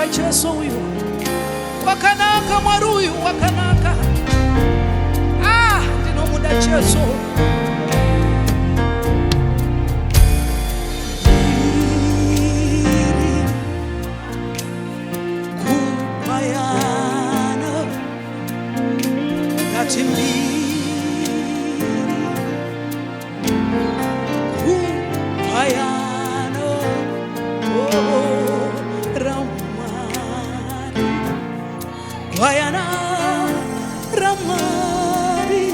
wakanaka Yesu uyu wakanaka mwaruyu wakanaka ndino muda Yesu kupayana natimbi kupayana ramari kupayana ramari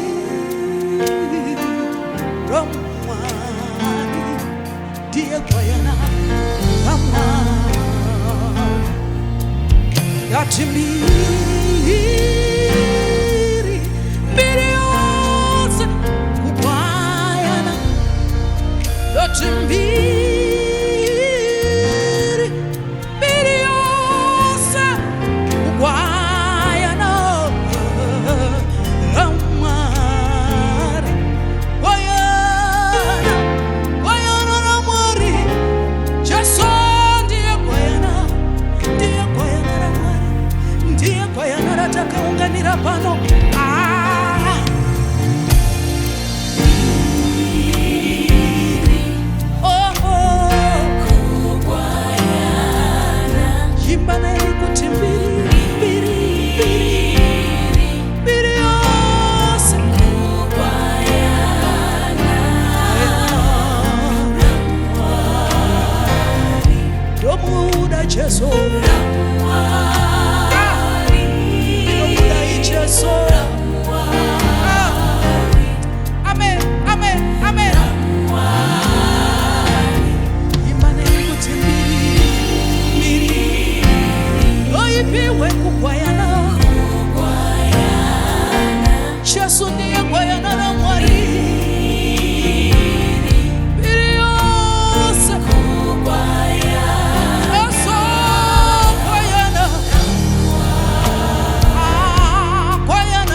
ramari dia kupayana ramari yatimbiri mbiri yose kupayana yatimbiri mbiri yose kupayana ramari kupayana kupayana ramari Yesu ndiye kupayana ramari ndiye kupayana ratakaunganira pano Jimbana kuti mbiri yose Romuda Yesu Romuda Yesu Amen amen amen Jimbana kuti mbiri oyipiwe kupayana Yesu ndiye kupayana na mwari mbiri yose Yesu kupayana kupayana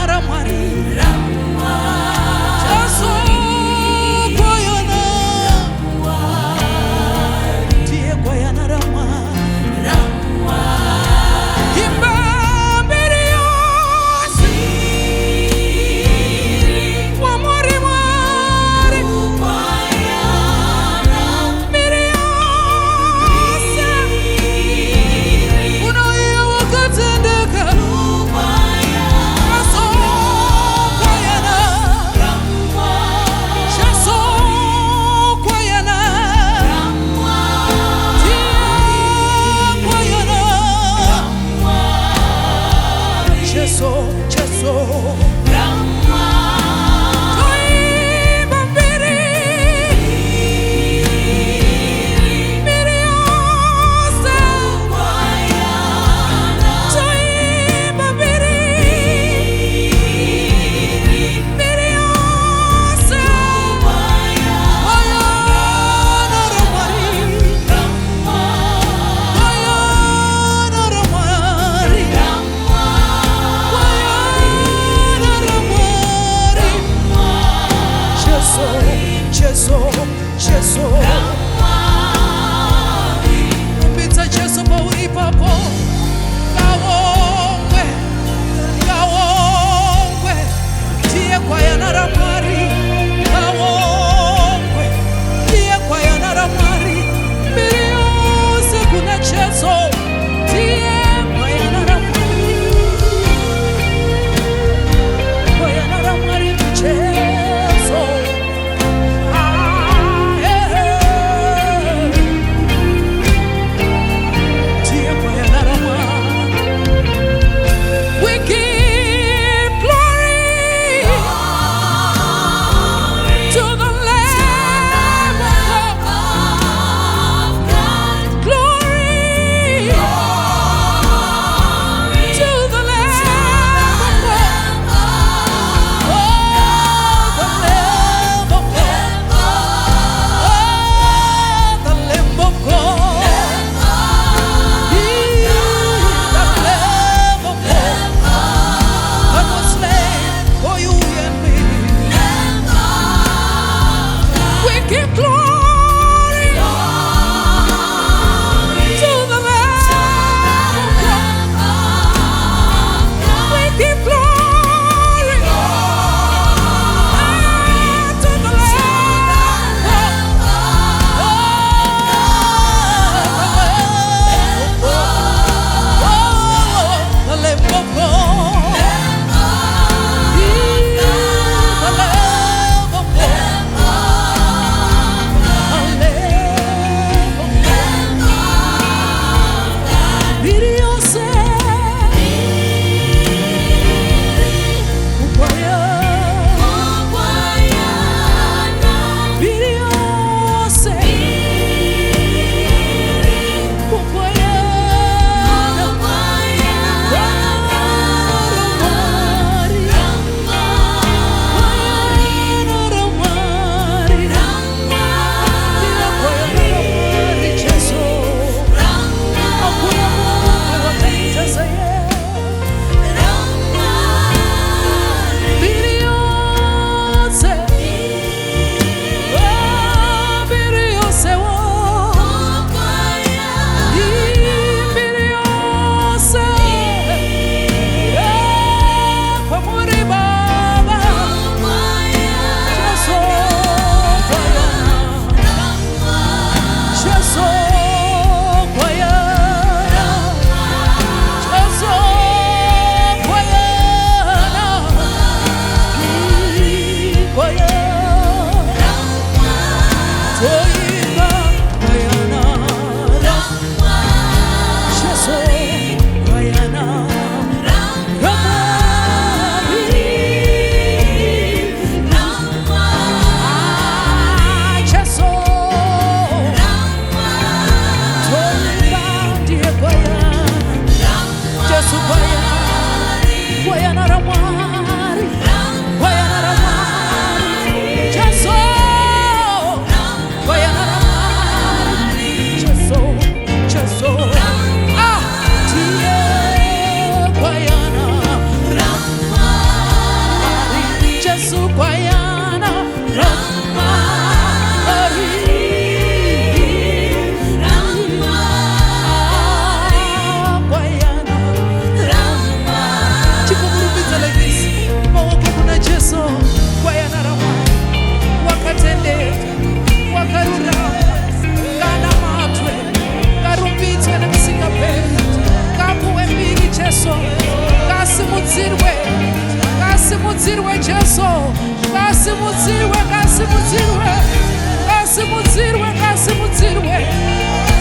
mudzirwe, ngasi mudzirwe.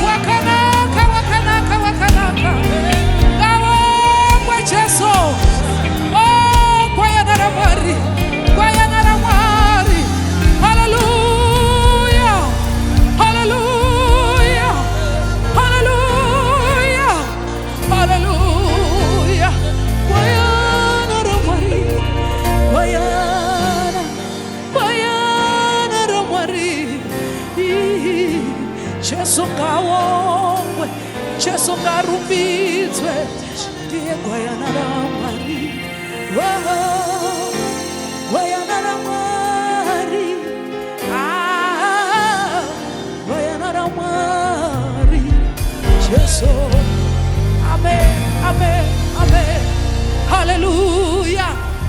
Wakanaka, wakanaka, wakanaka. Ngawongwe Jesu. Oh, kwayana ra Mwari, kwayana ra Mwari. Hallelujah, hallelujah, hallelujah, hallelujah. Kwayana ra Mwari, kwayana, kwayana ra Mwari. Jesu ngawongwe, Jesu ngarumbidzwe, ndiye kwayana ra Mwari. Oh, kwayana ra Mwari. Ah, kwayana ra Mwari. Jesu